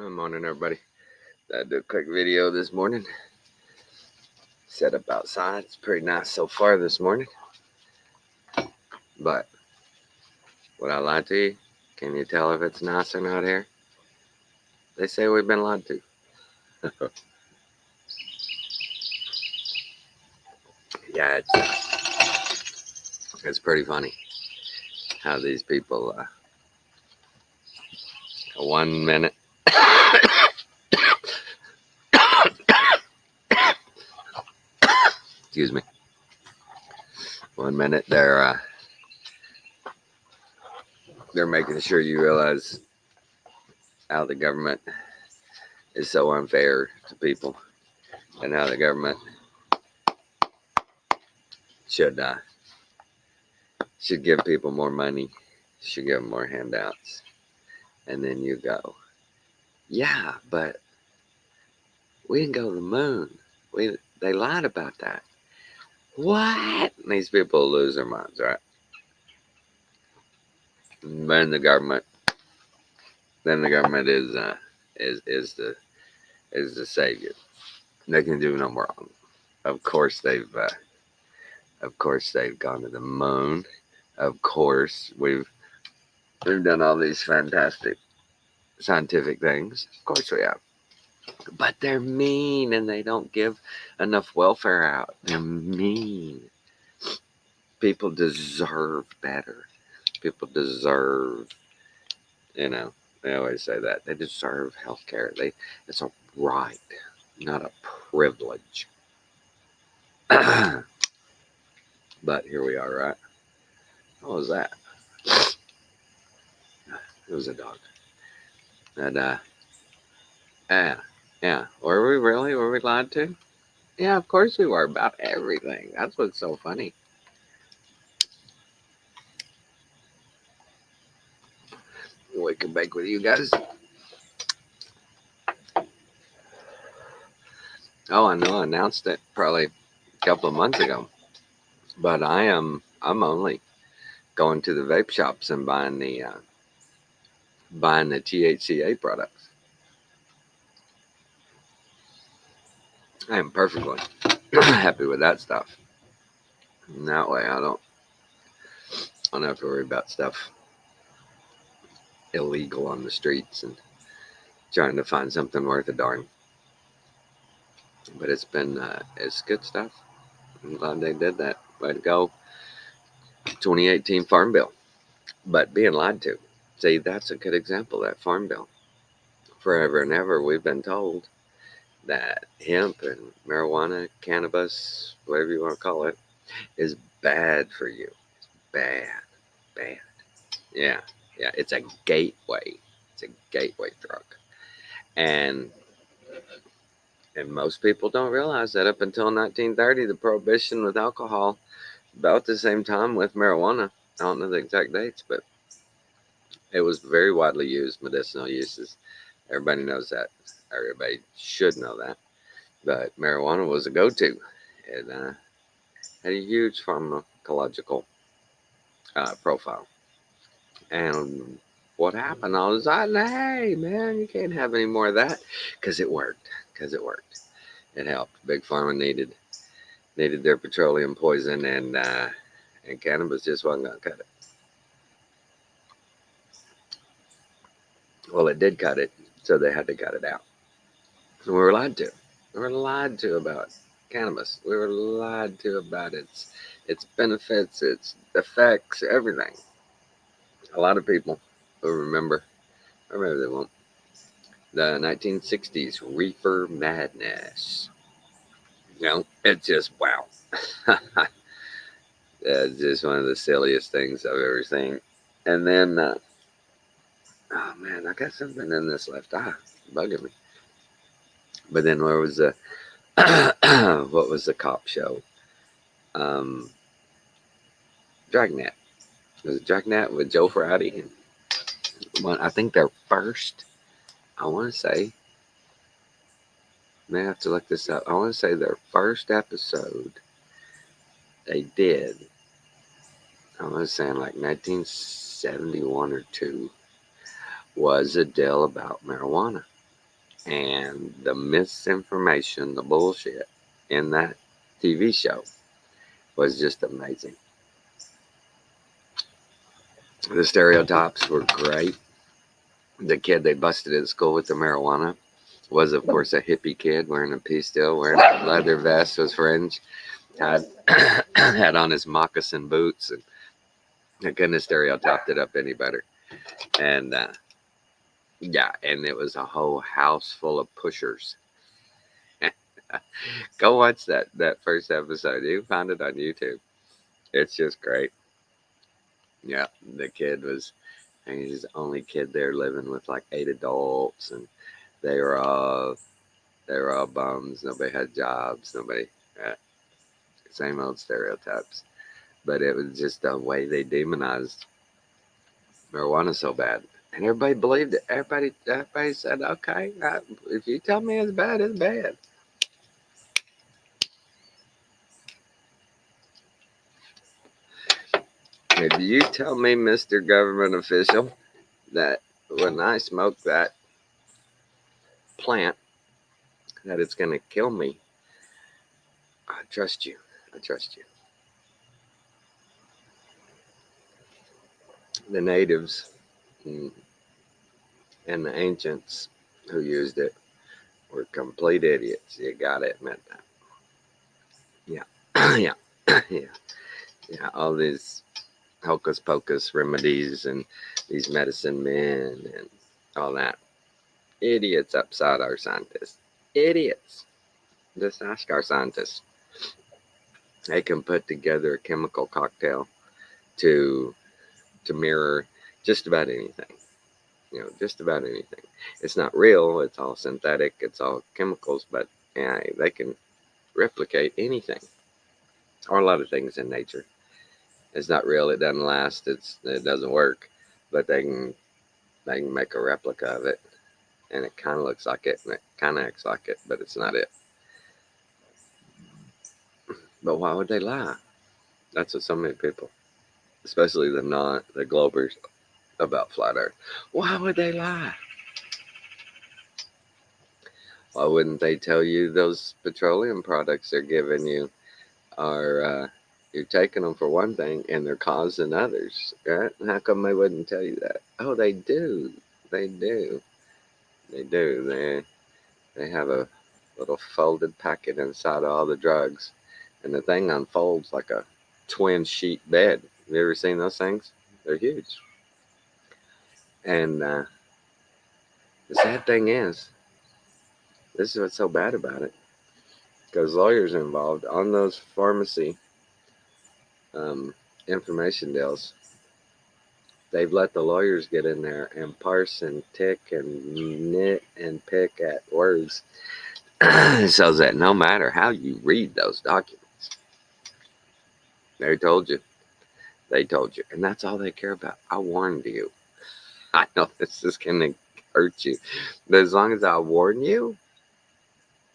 Good morning, everybody. I did a quick video this morning. Set up outside. It's pretty nice so far this morning. But would I lie to you? Can you tell if it's nice or not here? They say we've been lied to. Yeah, it's pretty funny how these people, 1 minute, excuse me, 1 minute they're making sure you realize how the government is so unfair to people, and how the government should should give people more money, should give them more handouts, and then you go, yeah, but we didn't go to the moon. They lied about that. What? And these people lose their minds, right? Then the government is the savior. They can do no wrong. Of course they've gone to the moon. Of course we've done all these fantastic scientific things. Of course we have. But they're mean and they don't give enough welfare out. They're mean. People deserve better. People deserve, they always say that. They deserve health care. It's a right, not a privilege. But here we are, right? What was that? It was a dog. And yeah. Were we lied to? Yeah, of course we were, about everything. That's what's so funny. Wake and bake with you guys. Oh, I know I announced it probably a couple of months ago. But I'm only going to the vape shops and buying the THCA products. I am perfectly happy with that stuff. And that way I don't have to worry about stuff illegal on the streets and trying to find something worth a darn. But it's good stuff. I'm glad they did that. Way to go. 2018 Farm Bill. But being lied to. See, that's a good example, that Farm Bill. Forever and ever we've been told that hemp and marijuana, cannabis, whatever you want to call it, is bad for you. Bad. Yeah. It's a gateway. It's a gateway drug. And most people don't realize that up until 1930, the prohibition with alcohol, about the same time with marijuana. I don't know the exact dates, but it was very widely used, medicinal uses. Everybody knows that. Everybody should know that. But marijuana was a go-to. It had a huge pharmacological profile. And what happened? All of a sudden, hey, man, you can't have any more of that, because it worked. It helped. Big Pharma needed their petroleum poison, and cannabis just wasn't going to cut it. Well, it did cut it, so they had to cut it out. And we were lied to. We were lied to about cannabis. We were lied to about its benefits, its effects, everything. A lot of people will remember, or maybe they won't, the 1960s reefer madness. It's just wow. It's just one of the silliest things I've ever seen. And then, oh man, I got something in this left eye bugging me. But then where was the what was the cop show? Dragnet. Was it Dragnet with Joe Friday? I think their first, I want to say, may have to look this up. I want to say their first episode they did, I want to say in like 1971 or 2, was a deal about marijuana. And the misinformation, the bullshit in that TV show was just amazing. The stereotypes were great. The kid they busted at school with the marijuana was, of course, a hippie kid wearing a pea steel, wearing a leather vest with fringe, had had on his moccasin boots, and I couldn't have stereotyped it up any better. And yeah, and it was a whole house full of pushers. Go watch that first episode. You can find it on YouTube. It's just great. Yeah, the kid was, and he's the only kid there living with like 8 adults, and they were all bums. Nobody had jobs. Nobody, uh, same old stereotypes. But it was just the way they demonized marijuana so bad, and everybody believed it. Everybody said, "Okay, if you tell me it's bad, it's bad." If you tell me, Mr. Government official, that when I smoke that plant, that it's going to kill me, I trust you. I trust you. The natives and the ancients who used it were complete idiots. You got to admit that. Yeah. Yeah. Yeah. Yeah. All these hocus pocus remedies and these medicine men and all that. Idiots upside our scientists. Idiots. Just ask our scientists. They can put together a chemical cocktail to mirror just about anything. Just about anything. It's not real. It's all synthetic. It's all chemicals, but yeah, they can replicate anything or a lot of things in nature. It's not real. It doesn't last. It doesn't work, but they can make a replica of it, and it kind of looks like it, and it kind of acts like it, but it's not it. But why would they lie? That's what so many people, especially the globers, about flat Earth. Why would they lie? Why wouldn't they tell you those petroleum products they're giving you are you're taking them for one thing and they're causing others, right? How come they wouldn't tell you that? Oh, they do. They do. They do. They have a little folded packet inside all the drugs, and the thing unfolds like a twin sheet bed. Have you ever seen those things? They're huge. And the sad thing is, this is what's so bad about it, because lawyers are involved on those pharmacy um, information deals. They've let the lawyers get in there and parse and tick and nit and pick at words so that no matter how you read those documents, they told you. They told you. And that's all they care about. I warned you. I know this is going to hurt you. But as long as I warn you,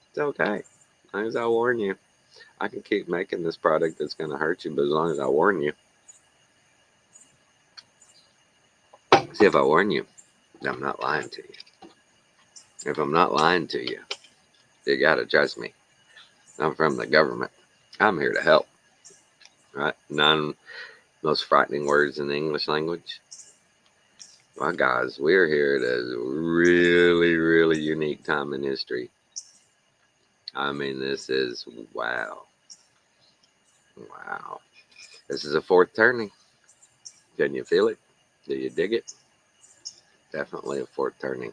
it's okay. As long as I warn you, I can keep making this product that's going to hurt you. But as long as I warn you, see, if I warn you, I'm not lying to you. If I'm not lying to you, you got to trust me. I'm from the government. I'm here to help. Right? None most frightening words in the English language. Well, guys, we're here at a really, really unique time in history. I mean, this is wow. Wow. This is a fourth turning. Can you feel it? Do you dig it? Definitely a fourth turning.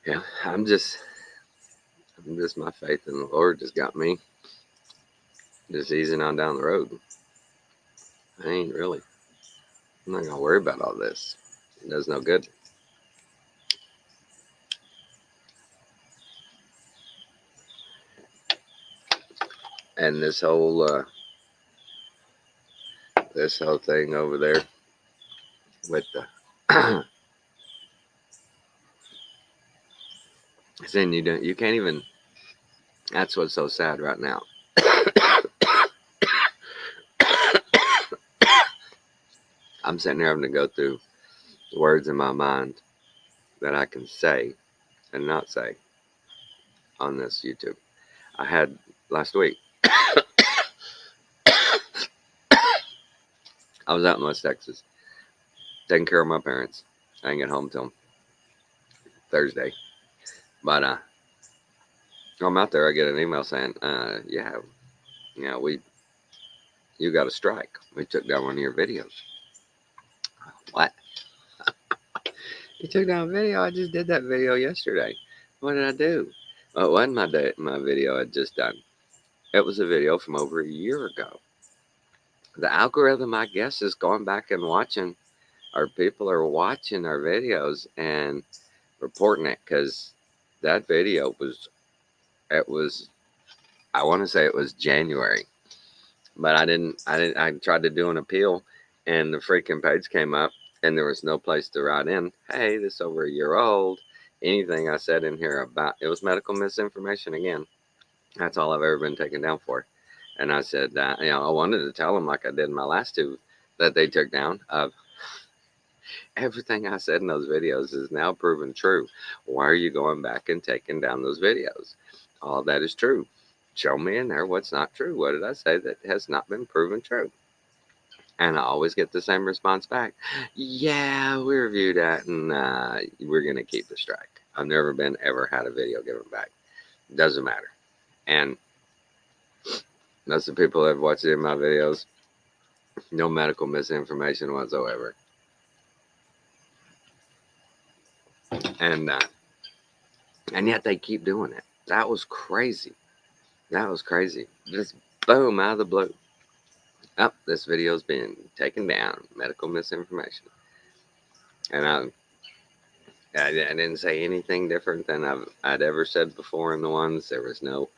Yeah, I'm just my faith in the Lord just got me just easing on down the road. I ain't really. I'm not gonna worry about all this. It does no good. And this whole thing over there with the saying you can't even. That's what's so sad right now. I'm sitting here having to go through the words in my mind that I can say and not say on this YouTube. I had last week, I was out in West Texas taking care of my parents. I didn't get home till Thursday. But I'm out there, I get an email saying, yeah, you got a strike. We took down one of your videos. What? You took down a video? I just did that video yesterday. What did I do? Well, it wasn't my video I'd just done. It was a video from over a year ago. The algorithm, I guess, is going back and watching, or people are watching our videos and reporting it, because that video I want to say it was January, but I tried to do an appeal, and the freaking page came up, and there was no place to write in, hey, this is over a year old. Anything I said in here about it was medical misinformation again. That's all I've ever been taken down for. And I said, I wanted to tell them, like I did in my last two that they took down, everything I said in those videos is now proven true. Why are you going back and taking down those videos? All that is true. Show me in there what's not true. What did I say that has not been proven true? And I always get the same response back. Yeah, we reviewed that, and we're going to keep the strike. I've never ever had a video given back. Doesn't matter. And most of the people that have watched any of my videos, no medical misinformation whatsoever. And yet they keep doing it. That was crazy. That was crazy. Just boom, out of the blue. Oh, this video's been taken down. Medical misinformation. And I didn't say anything different than I'd ever said before in the ones. There was no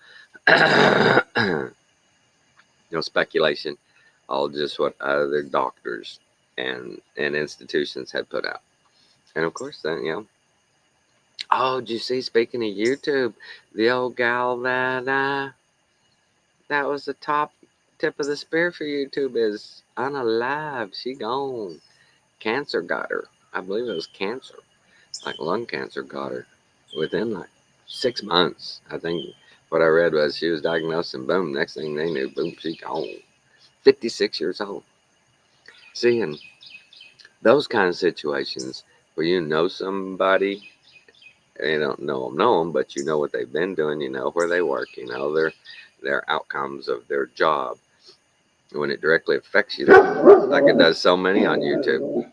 no speculation. All just what other doctors and institutions had put out. And of course, then, oh, did you see, speaking of YouTube, the old gal that was the top tip of the spear for YouTube is unalive. She gone. Cancer got her. I believe it was cancer. Like lung cancer got her within like 6 months. I think what I read was she was diagnosed, and boom, next thing they knew, boom, she gone. 56 years old. Seeing those kind of situations where you know somebody, you don't know them, but you know what they've been doing, you know where they work, you know their outcomes of their job. When it directly affects you, like it does so many on YouTube,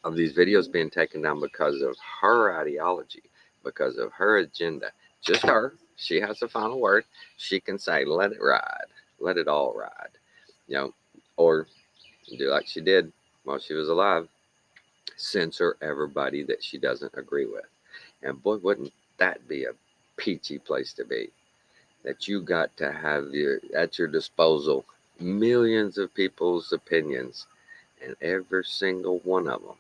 of these videos being taken down because of her ideology, because of her agenda. Just her. She has the final word. She can say, let it ride. Let it all ride. Or do like she did while she was alive. Censor everybody that she doesn't agree with. And boy, wouldn't that be a peachy place to be. That you got to have at your disposal millions of people's opinions, and every single one of them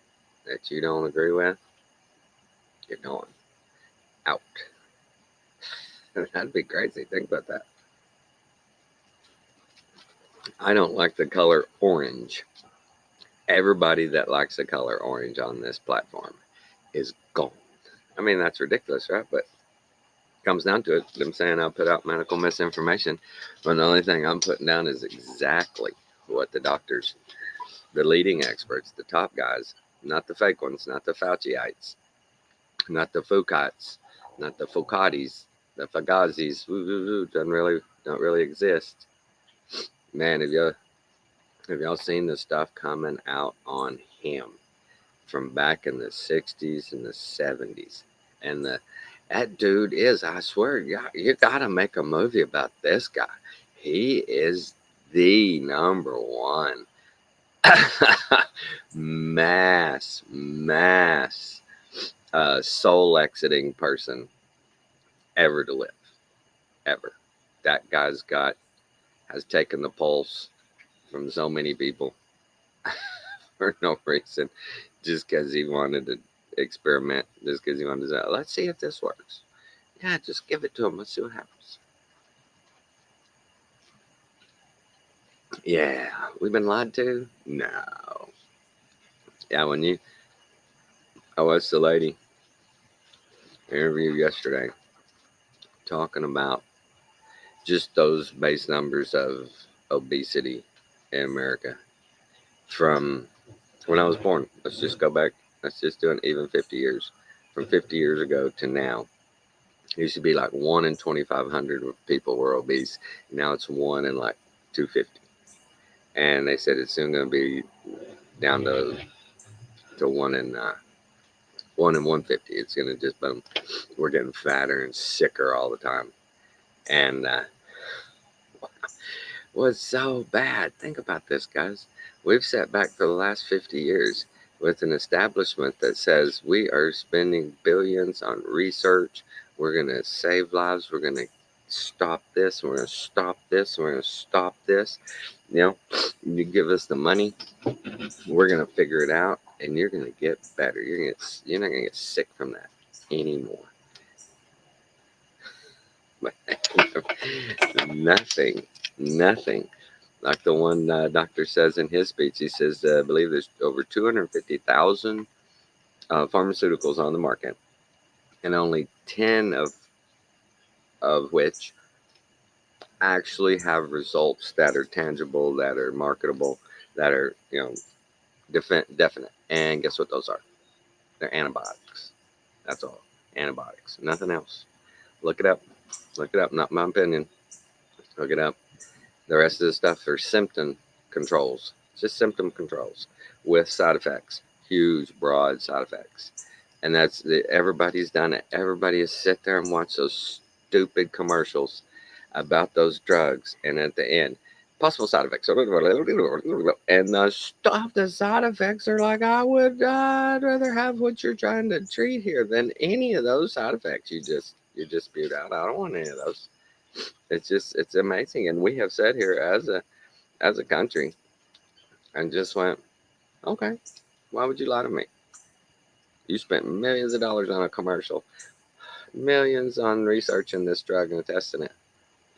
that you don't agree with, you're going out. That'd be crazy. Think about that. I don't like the color orange. Everybody that likes the color orange on this platform is gone. I mean, that's ridiculous, right? But it comes down to it. I'm saying I'll put out medical misinformation, when the only thing I'm putting down is exactly what the doctors, the leading experts, the top guys, not the fake ones, not the Fauciites, not the Foucaults, not the Foucaultis, the Fagazis, don't really exist. Man, have y'all seen the stuff coming out on him from back in the 60s and the 70s? And that dude is, I swear, you gotta make a movie about this guy. He is the number one mass soul exiting person ever to live. Ever. That guy's has taken the pulse from so many people for no reason, just because he wanted to experiment, just because he wanted to say, let's see if this works. Yeah, just give it to him. Let's see what happens. Yeah, we've been lied to? No. Yeah, I watched the lady interview yesterday talking about just those base numbers of obesity in America from when I was born. Let's just go back. Let's just do an even 50 years. From 50 years ago to now, it used to be like 1 in 2,500 people were obese. Now it's 1 in like 250. And they said it's soon going to be down to 1 in 150. It's going to just boom. We're getting fatter and sicker all the time. And was so bad. Think about this, guys. We've sat back for the last 50 years with an establishment that says we are spending billions on research. We're going to save lives. We're going to stop this. We're going to stop this. We're going to stop this. You know, you give us the money, we're going to figure it out, and you're going to get better. You're not going to get sick from that anymore. Nothing. Like the one doctor says in his speech, he says, I believe there's over 250,000 pharmaceuticals on the market, and only 10 of which actually have results that are tangible, that are marketable, that are, definite. And guess what those are? They're antibiotics. That's all. Antibiotics. Nothing else. Look it up. Not my opinion. Look it up. The rest of the stuff are symptom controls. Just symptom controls with side effects. Huge, broad side effects. And everybody's done it. Everybody has sit there and watched those stupid commercials about those drugs. And at the end, possible side effects. And the side effects are like, I'd rather have what you're trying to treat here than any of those side effects you just spewed out. I don't want any of those. It's amazing. And we have said here as a country and just went, okay, why would you lie to me? You spent millions of dollars on a commercial, millions on researching this drug and testing it.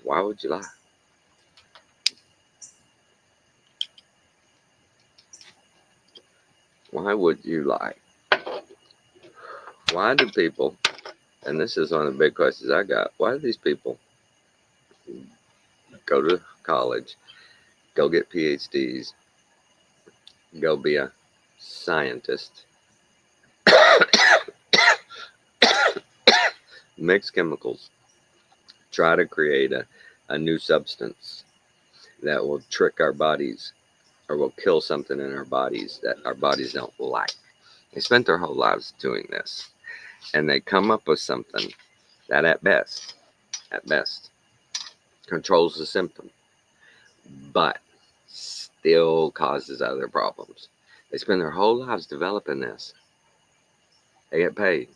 Why would you lie? Why would you lie? Why do people, and this is one of the big questions I got, why do these people go to college, go get PhDs, go be a scientist, mix chemicals, try to create a new substance that will trick our bodies or will kill something in our bodies that our bodies don't like? They spent their whole lives doing this, and they come up with something that at best, controls the symptom, but still causes other problems. They spend their whole lives developing this. They get paid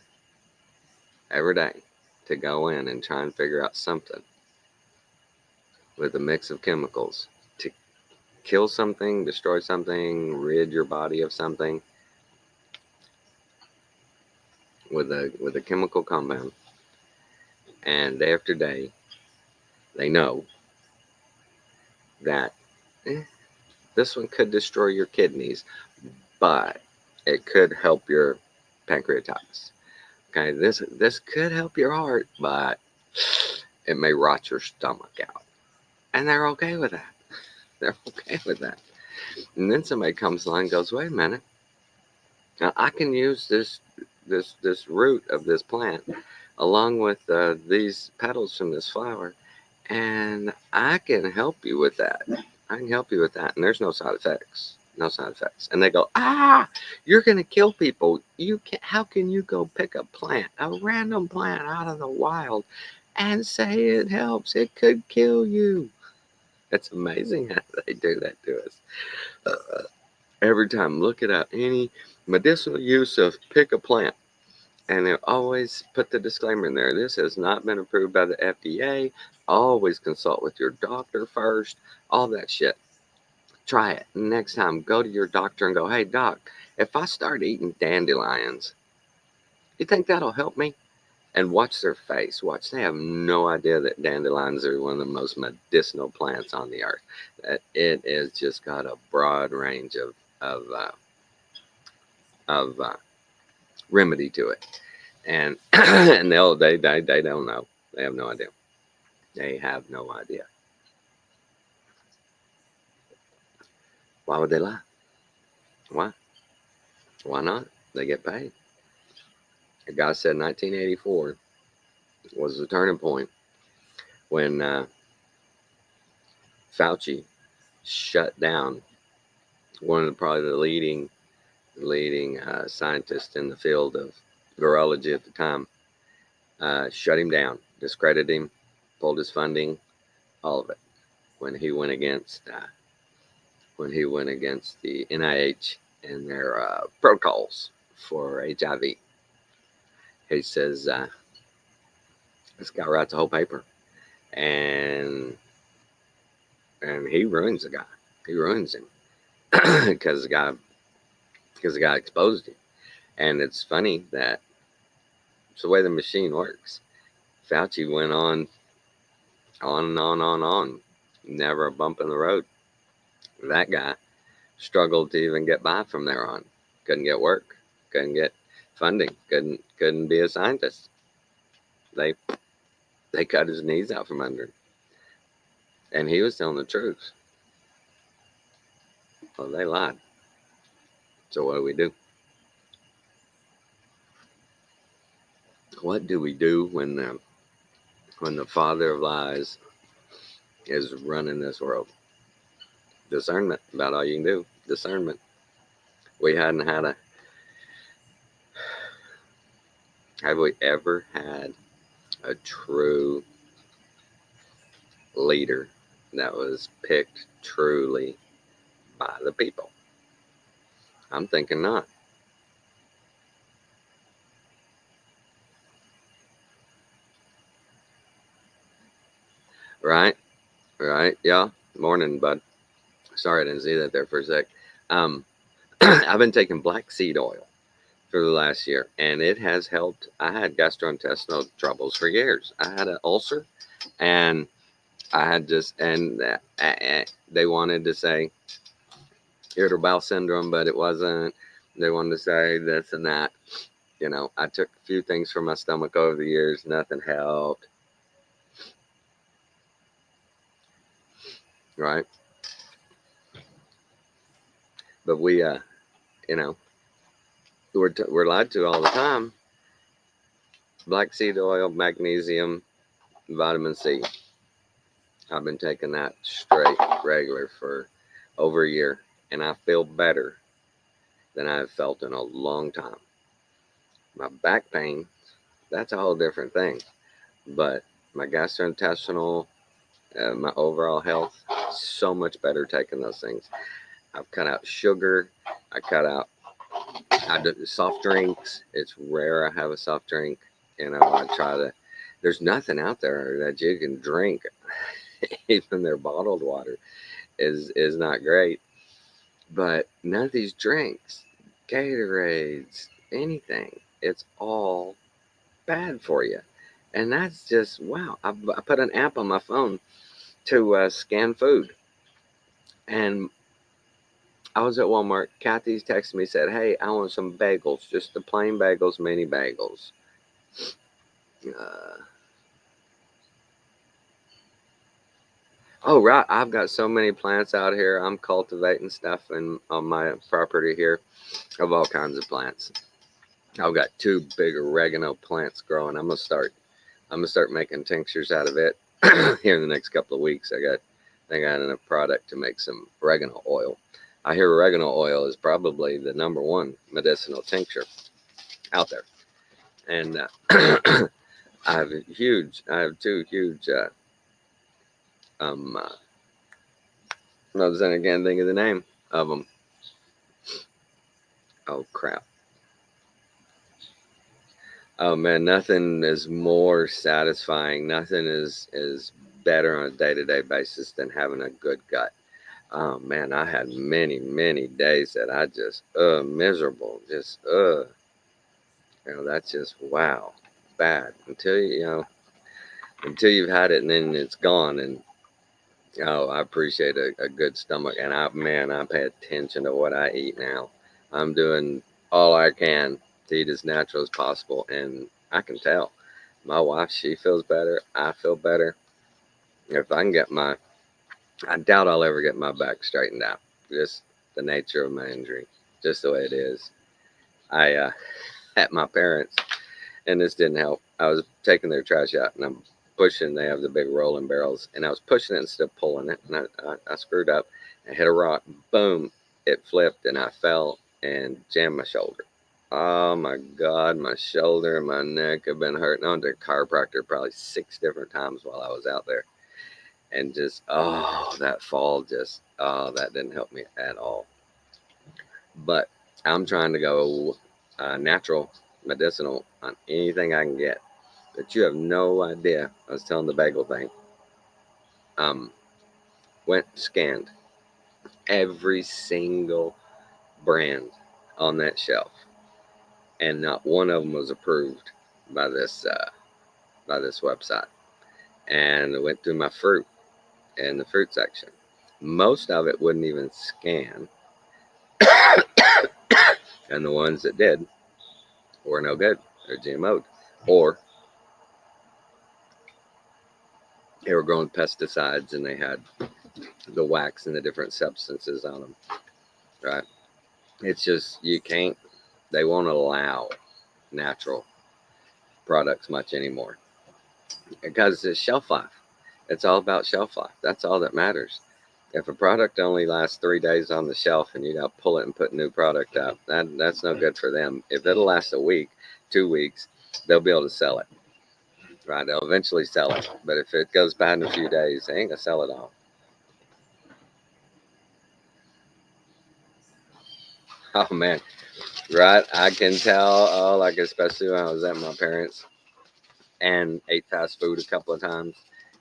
every day to go in and try and figure out something with a mix of chemicals to kill something, destroy something, rid your body of something with a chemical compound. And day after day, they know that this one could destroy your kidneys, but it could help your pancreatitis. Okay, this could help your heart, but it may rot your stomach out. And they're okay with that. They're okay with that. And then somebody comes along and goes, wait a minute. Now I can use this root of this plant along with these petals from this flower, and I can help you with that. And there's no side effects. And they go, you're going to kill people. How can you go pick a random plant out of the wild and say it helps? It could kill you. It's amazing how they do that to us. Every time, look it up. Any medicinal use of pick a plant. And they always put the disclaimer in there. This has not been approved by the FDA. Always consult with your doctor first. All that shit. Try it. Next time, go to your doctor and go, hey, doc, if I start eating dandelions, you think that'll help me? And watch their face. They have no idea that dandelions are one of the most medicinal plants on the earth. That it has just got a broad range of remedy to it. And and they don't know. They have no idea. They have no idea. Why would they lie? Why? Why not? They get paid. A guy said 1984 was the turning point when Fauci shut down one of probably the leading scientists in the field of virology at the time. Shut him down, discredited him, pulled his funding, all of it. When he went against the NIH and their protocols for HIV, he says this guy writes a whole paper, and he ruins the guy. He ruins him because the guy exposed him. And it's funny that it's the way the machine works. Fauci went on and on. Never a bump in the road. That guy struggled to even get by from there on. Couldn't get work. Couldn't get funding. Couldn't be a scientist. They cut his knees out from under him. And he was telling the truth. Well, they lied. So what do we do? What do we do when the father of lies is running this world? Discernment. About all you can do. Discernment. We hadn't had a. Have we ever had a true leader that was picked truly by the people? I'm thinking not. Right? Yeah. Morning, bud. Sorry, I didn't see that there for a sec. I've been taking black seed oil for the last year, and it has helped. I had gastrointestinal troubles for years. I had an ulcer, and I had they wanted to say irritable bowel syndrome, but it wasn't. They wanted to say this and that. I took a few things for my stomach over the years. Nothing helped. Right? But we're lied to all the time. Black seed oil, magnesium, vitamin C. I've been taking that straight, regular for over a year, and I feel better than I've felt in a long time. My back pain, that's a whole different thing. But my gastrointestinal, my overall health, so much better taking those things. I've cut out sugar. I do soft drinks. It's rare I have a soft drink. I try to. There's nothing out there that you can drink. Even their bottled water is not great. But none of these drinks, Gatorades, anything, it's all bad for you. And that's just wow. I put an app on my phone to scan food, and I was at Walmart. Kathy's texted me, said, "Hey, I want some bagels, just the plain bagels, mini bagels." Oh, right. I've got so many plants out here. I'm cultivating stuff on my property here of all kinds of plants. I've got 2 big oregano plants growing. I'm gonna start making tinctures out of it here in the next couple of weeks. I got enough product to make some oregano oil. I hear oregano oil is probably the #1 medicinal tincture out there. And I have 2 huge no, then again, think of the name of them. Oh crap! Oh man, nothing is more satisfying. Nothing is better on a day-to-day basis than having a good gut. Oh man, I had many days that I just miserable, just that's just wow, bad until you've had it and then it's gone. And I appreciate a good stomach, and I pay attention to what I eat now. I'm doing all I can to eat as natural as possible. And I can tell my wife, she feels better. I feel better. If I can get I doubt I'll ever get my back straightened out. Just the nature of my injury, just the way it is. I at my parents, and this didn't help. I was taking their trash out, and I'm pushing. They have the big rolling barrels, and I was pushing it instead of pulling it, and I screwed up. I hit a rock. Boom! It flipped, and I fell and jammed my shoulder. Oh my God, my shoulder and my neck have been hurting. I went to a chiropractor probably 6 different times while I was out there. And just, oh, that fall just, oh, that didn't help me at all. But I'm trying to go natural, medicinal on anything I can get. But you have no idea. I was telling the bagel thing. Um, Went scanned every single brand on that shelf, and not one of them was approved by this website. And I went through my fruit in the fruit section. Most of it wouldn't even scan, and the ones that did were no good. They're GMO'd, or they were growing pesticides and they had the wax and the different substances on them. Right? It's just you can't. They won't allow natural products much anymore because it's shelf life. It's all about shelf life. That's all that matters. If a product only lasts 3 days on the shelf and you got to pull it and put new product out, that's no good for them. If it'll last a week, 2 weeks, they'll be able to sell it. Right? They'll eventually sell it. But if it goes bad in a few days, they ain't gonna sell it all. Oh man, right? I can tell. Oh, like especially when I was at my parents and ate fast food a couple of times.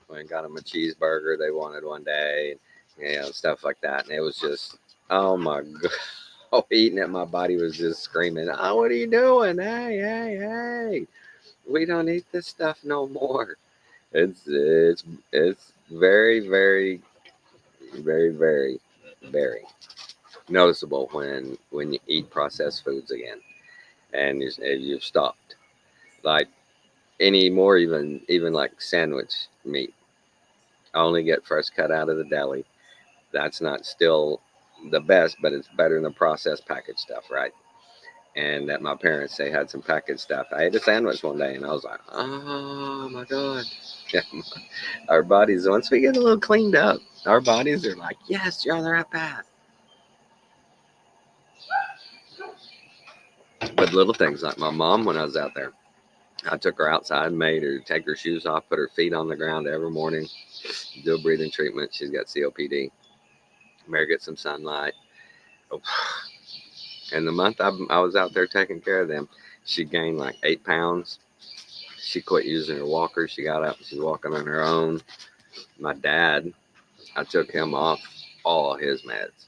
When I got them a cheeseburger they wanted one day, stuff like that. And it was just, oh my God. Oh, eating it, my body was just screaming, "Oh, what are you doing? Hey, hey, hey! We don't eat this stuff no more." It's very, very, very, very, very noticeable when you eat processed foods again, and you've stopped. Like anymore, even like sandwich meat, I only get fresh cut out of the deli. That's not still the best, but it's better than the processed packaged stuff, right? And at my parents, they had some packaged stuff. I ate a sandwich one day, and I was like, "Oh my God!" Yeah, our bodies, once we get a little cleaned up, our bodies are like, "Yes, you're on the right path." But little things like my mom, when I was out there, I took her outside, made her take her shoes off, put her feet on the ground every morning, do a breathing treatment. She's got COPD. Made her get some sunlight. Oh, and the month I was out there taking care of them, she gained like 8 pounds. She quit using her walker. She got up and she's walking on her own. My dad, I took him off all his meds,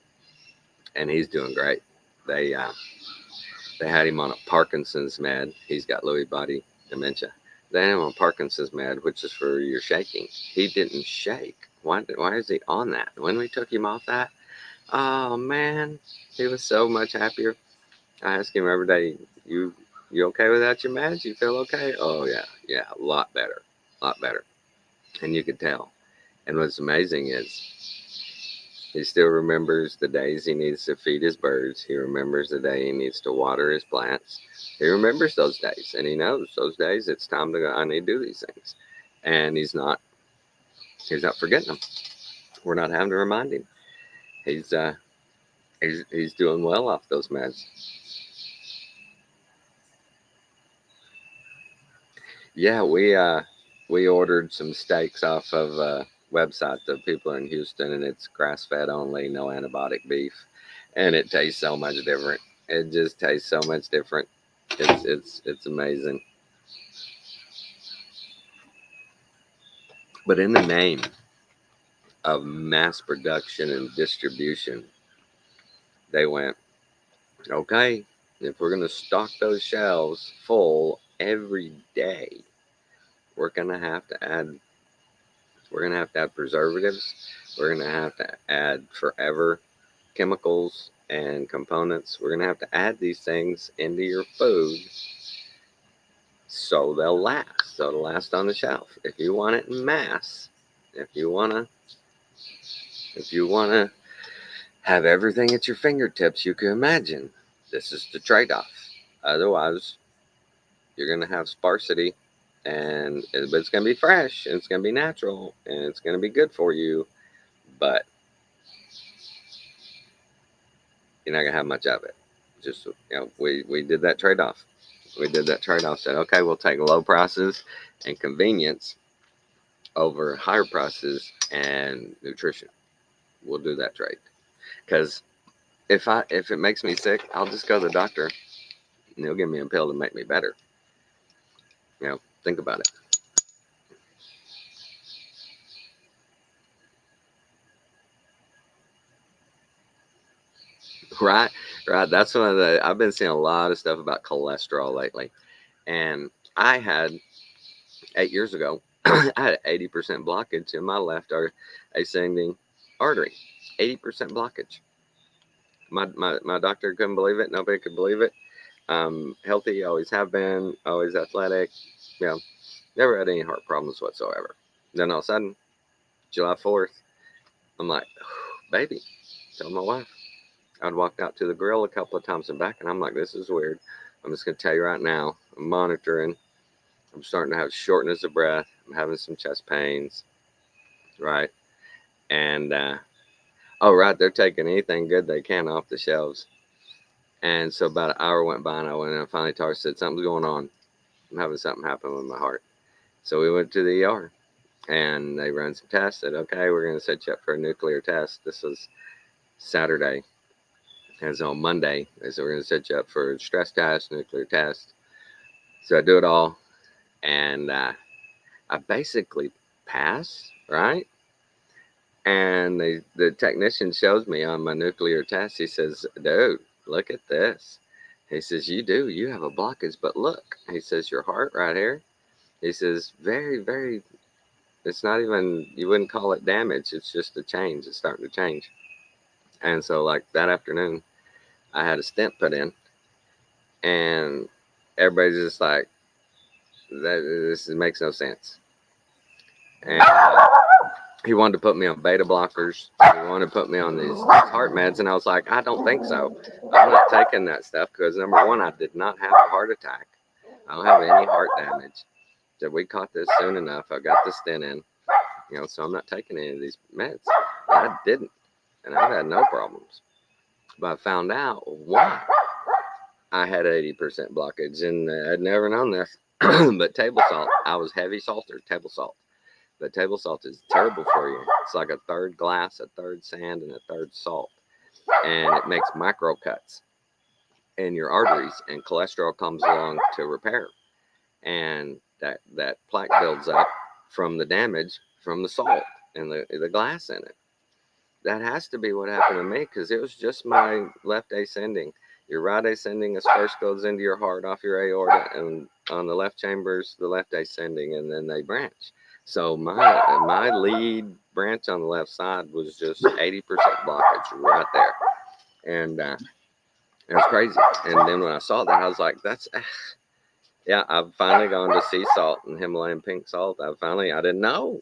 and he's doing great. They uh, they had him on a Parkinson's med. He's got Lewy body dementia. They had him on Parkinson's med, which is for your shaking. He didn't shake. Why is he on that? When we took him off that, oh man, he was so much happier. I ask him every day, you okay without your meds? You feel okay? Oh yeah, a lot better, a lot better. And you could tell. And what's amazing is he still remembers the days he needs to feed his birds. He remembers the day he needs to water his plants. He remembers those days, and he knows those days it's time to go. I need to do these things, and he's not forgetting them. We're not having to remind him. He's uh he's doing well off those meds. Yeah, we ordered some steaks off of a website. The people in Houston, and it's grass fed only, no antibiotic beef, and it tastes so much different. It just tastes so much different. It's amazing. But in the name of mass production and distribution, they went, okay, if we're gonna stock those shelves full every day, we're gonna have to add we're gonna have to add preservatives. We're gonna have to add forever chemicals and components. We're going to have to add these things into your food so they'll last. So it'll last on the shelf. If you want it in mass, if you want to have everything at your fingertips you can imagine, this is the trade-off. Otherwise, you're going to have sparsity, and it's going to be fresh, and it's going to be natural, and it's going to be good for you, but you're not going to have much of it. Just, we did that trade-off. Said, okay, we'll take low prices and convenience over higher prices and nutrition. We'll do that trade. Because if it makes me sick, I'll just go to the doctor and he'll give me a pill to make me better. Think about it. Right. That's one of I've been seeing a lot of stuff about cholesterol lately. And I had 8 years ago, I had 80% blockage in my left ascending artery. 80% blockage. My doctor couldn't believe it. Nobody could believe it. Healthy, always have been, always athletic. Never had any heart problems whatsoever. Then all of a sudden, July 4th, I'm like, baby, tell my wife. I'd walked out to the grill a couple of times and back, and I'm like, this is weird. I'm just going to tell you right now, I'm monitoring. I'm starting to have shortness of breath. I'm having some chest pains, right? And, they're taking anything good they can off the shelves. And so about an hour went by, and I went in and finally told her, said, something's going on. I'm having something happen with my heart. So we went to the ER, and they ran some tests, said, okay, we're going to set you up for a nuclear test. This was Saturday. And so on Monday, they said, we're going to set you up for a stress test, nuclear test. So I do it all, and I basically pass, right? And the technician shows me on my nuclear test. He says, dude, look at this. He says, you have a blockage, but look. He says, your heart right here. He says, very, very, it's not even, you wouldn't call it damage. It's just a change. It's starting to change. And so like that afternoon, I had a stent put in, and everybody's just like, this makes no sense. And he wanted to put me on beta blockers. He wanted to put me on these heart meds, and I was like, I don't think so. I'm not taking that stuff because, number one, I did not have a heart attack. I don't have any heart damage. So we caught this soon enough. I got the stent in, so I'm not taking any of these meds. I didn't, and I've had no problems. But I found out why I had 80% blockage, and I'd never known this. But table salt, I was heavy salter, table salt. But table salt is terrible for you. It's like a third glass, a third sand, and a third salt. And it makes micro cuts in your arteries, and cholesterol comes along to repair. And that plaque builds up from the damage from the salt and the glass in it. That has to be what happened to me, because it was just my left ascending. Your right ascending is first goes into your heart off your aorta, and on the left chambers, the left ascending, and then they branch. So my lead branch on the left side was just 80% blockage right there. And it was crazy. And then when I saw that, I was like, yeah, I've finally gone to sea salt and Himalayan pink salt. I didn't know.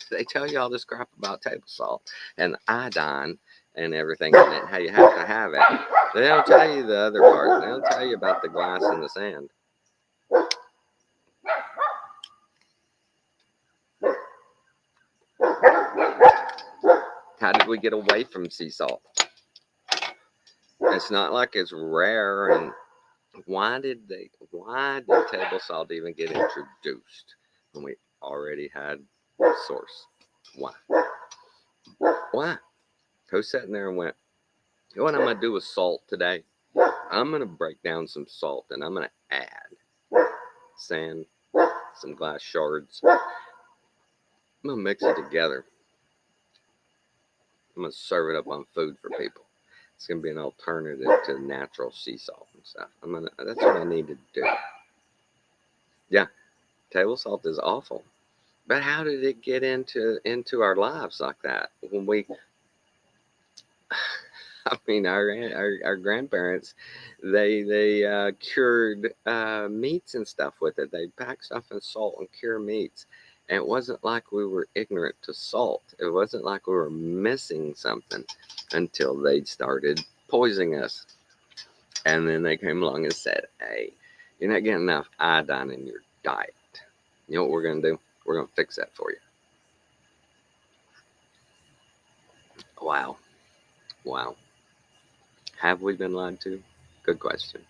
They tell you all this crap about table salt and iodine and everything in it, how you have to have it. They don't tell you the other part. They don't tell you about the glass and the sand. How did we get away from sea salt? It's not like it's rare. And why did table salt even get introduced when we already had source? Why? Who's sitting there and went, what I'm going to do with salt today? I'm going to break down some salt, and I'm going to add sand, some glass shards. I'm going to mix it together. I'm going to serve it up on food for people. It's going to be an alternative to natural sea salt and stuff. That's what I need to do. Yeah, table salt is awful. But how did it get into our lives like that? I mean, our grandparents, they cured meats and stuff with it. They pack stuff in salt and cure meats. And it wasn't like we were ignorant to salt. It wasn't like we were missing something until they started poisoning us. And then they came along and said, "Hey, you're not getting enough iodine in your diet. You know what we're gonna do? We're gonna fix that for you." Wow, wow. Have we been lied to? Good question.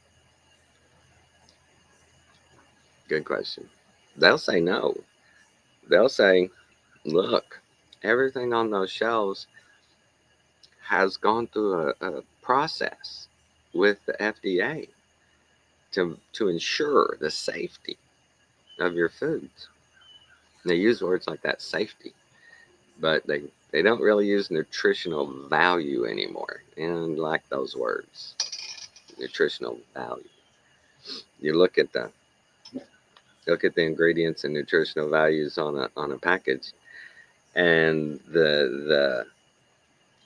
Good question. They'll say no. They'll say, look, everything on those shelves has gone through a process with the FDA to ensure the safety of your foods. They use words like that, safety, but they don't really use nutritional value anymore. And like those words, nutritional value. You look at the ingredients and nutritional values on a package, and the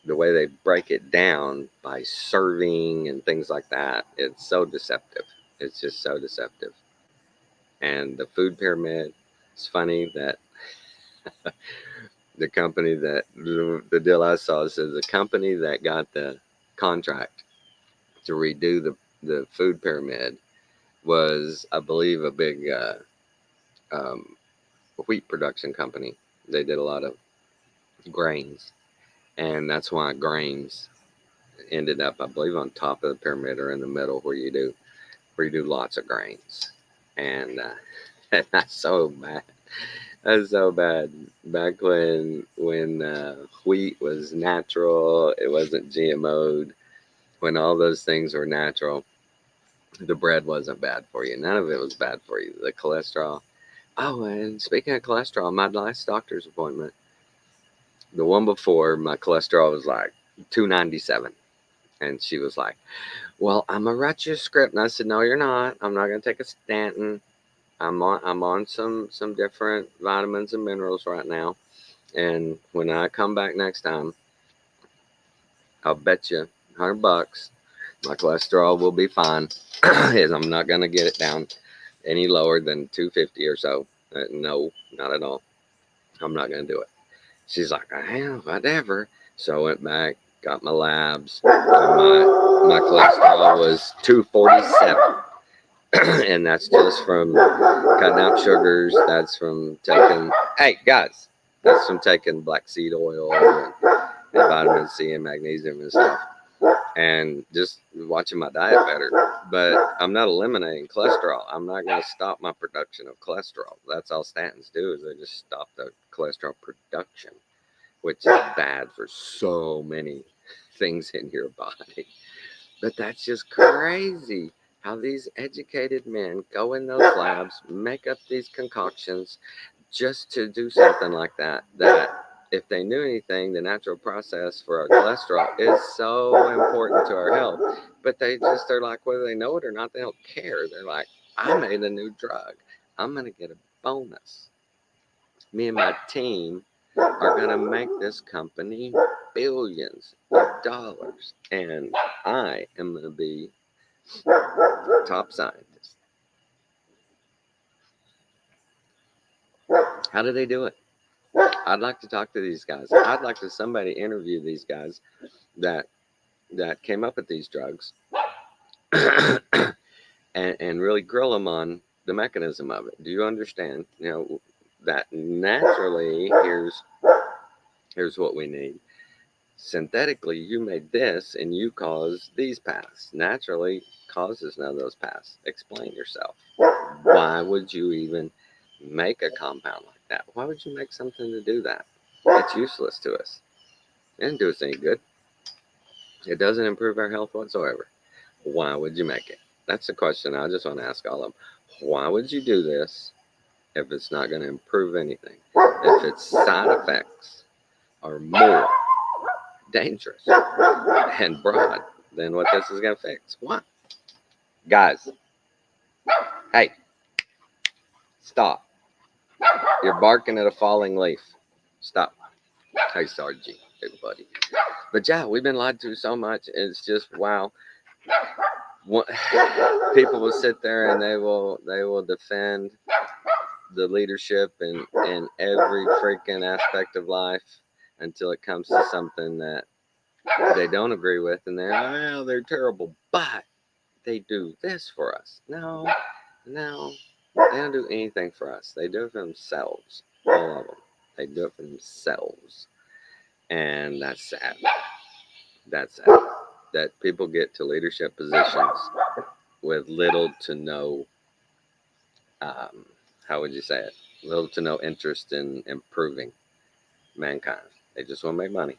way they break it down by serving and things like that, it's so deceptive. It's just so deceptive. And the food pyramid, it's funny that the company that the deal I saw says the company that got the contract to redo the food pyramid was, I believe, a big um, wheat production company. They did a lot of grains, and that's why grains ended up, I believe, on top of the pyramid or in the middle where you do lots of grains. And that's so bad. That's so bad. Back when wheat was natural, it wasn't GMO'd. When all those things were natural, the bread wasn't bad for you. None of it was bad for you. The cholesterol. Oh, and speaking of cholesterol, my last doctor's appointment, the one before, my cholesterol was like 297. And she was like, "Well, I'm gonna write you a script." And I said, "No, you're not. I'm not gonna take a statin. I'm on some different vitamins and minerals right now. And when I come back next time, I'll bet you $100 my cholesterol will be fine. Is I'm not gonna get it down any lower than 250 or so. No, not at all. I'm not gonna do it." She's like, whatever. So I went back, got my labs, and my cholesterol was 247. And that's just from cutting out sugars. That's from taking, hey guys, that's from taking black seed oil and vitamin C and magnesium and stuff. And just watching my diet better. But I'm not eliminating cholesterol. I'm not going to stop my production of cholesterol. That's all statins do, is they just stop the cholesterol production, which is bad for so many things in your body. But that's just crazy how these educated men go in those labs, make up these concoctions just to do something like that. That if they knew anything, the natural process for our cholesterol is so important to our health. But they're like, whether they know it or not, they don't care. They're like, I made a new drug. I'm going to get a bonus. Me and my team are going to make this company billions of dollars. And I am going to be top scientist. How do they do it? I'd like to talk to these guys. I'd like to somebody interview these guys that came up with these drugs and really grill them on the mechanism of it. Do you understand? You know, that naturally here's what we need. Synthetically, you made this and you caused these paths. Naturally causes none of those paths. Explain yourself. Why would you even make a compound like that? Why would you make something to do that? It's useless to us. It doesn't do us any good. It doesn't improve our health whatsoever. Why would you make it? That's the question I just want to ask all of them. Why would you do this if it's not going to improve anything? If its side effects are more dangerous and broad than what this is going to fix? Why? Guys, hey, stop. You're barking at a falling leaf. Stop. Hey, Sargy. too, buddy. But yeah, we've been lied to so much. It's just wow. What, people will sit there and they will defend the leadership in every freaking aspect of life until it comes to something that they don't agree with, and they're terrible, but they do this for us. No, no, they don't do anything for us. They do it for themselves. All of them. They do it for themselves, and that's sad. That's sad that people get to leadership positions with little to no, um, how would you say it? Little to no interest in improving mankind. They just want to make money.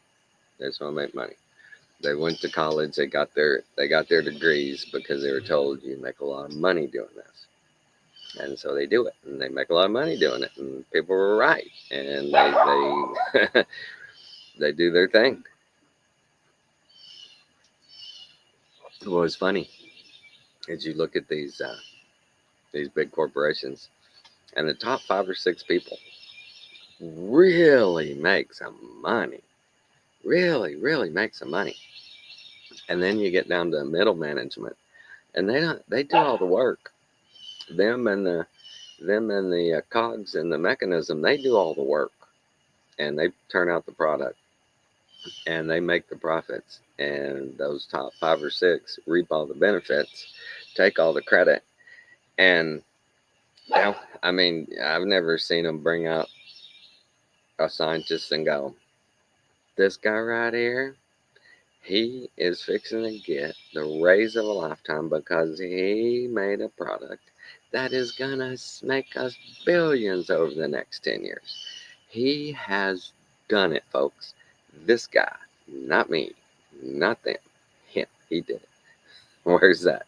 They just want to make money. They went to college. They got their degrees because they were told you make a lot of money doing this, and so they do it, and they make a lot of money doing it, and people were right, and they they do their thing. What was funny is you look at these big corporations, and the top 5 or 6 people really make some money, really make some money, and then you get down to middle management, and they do all the work. Them and the cogs and the mechanism, they do all the work, and they turn out the product, and they make the profits, and those top 5 or 6 reap all the benefits, take all the credit. And I mean, I've never seen them bring out a scientist and go, this guy right here, he is fixing to get the raise of a lifetime because he made a product that is gonna make us billions over the next 10 years. He has done it, folks. This guy, not me, not them, him. He did it. Where's that?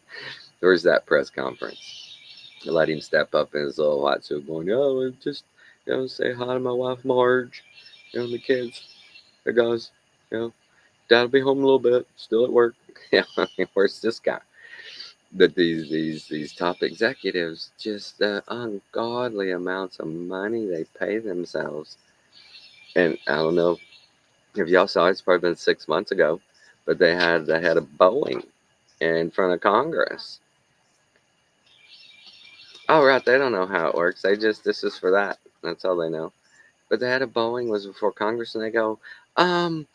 Where's that press conference? Let him step up in his little white suit, going, "Oh, just say hi to my wife Marge, and the kids. Hey guys, you know, Dad'll be home in a little bit, still at work." Yeah, I mean, where's this guy? That these top executives, just the ungodly amounts of money they pay themselves. And I don't know if y'all saw it, it's probably been 6 months ago, but they had a Boeing in front of Congress. Oh right, they don't know how it works. This is for that. That's all they know. But they had a Boeing was before Congress, and they go, um,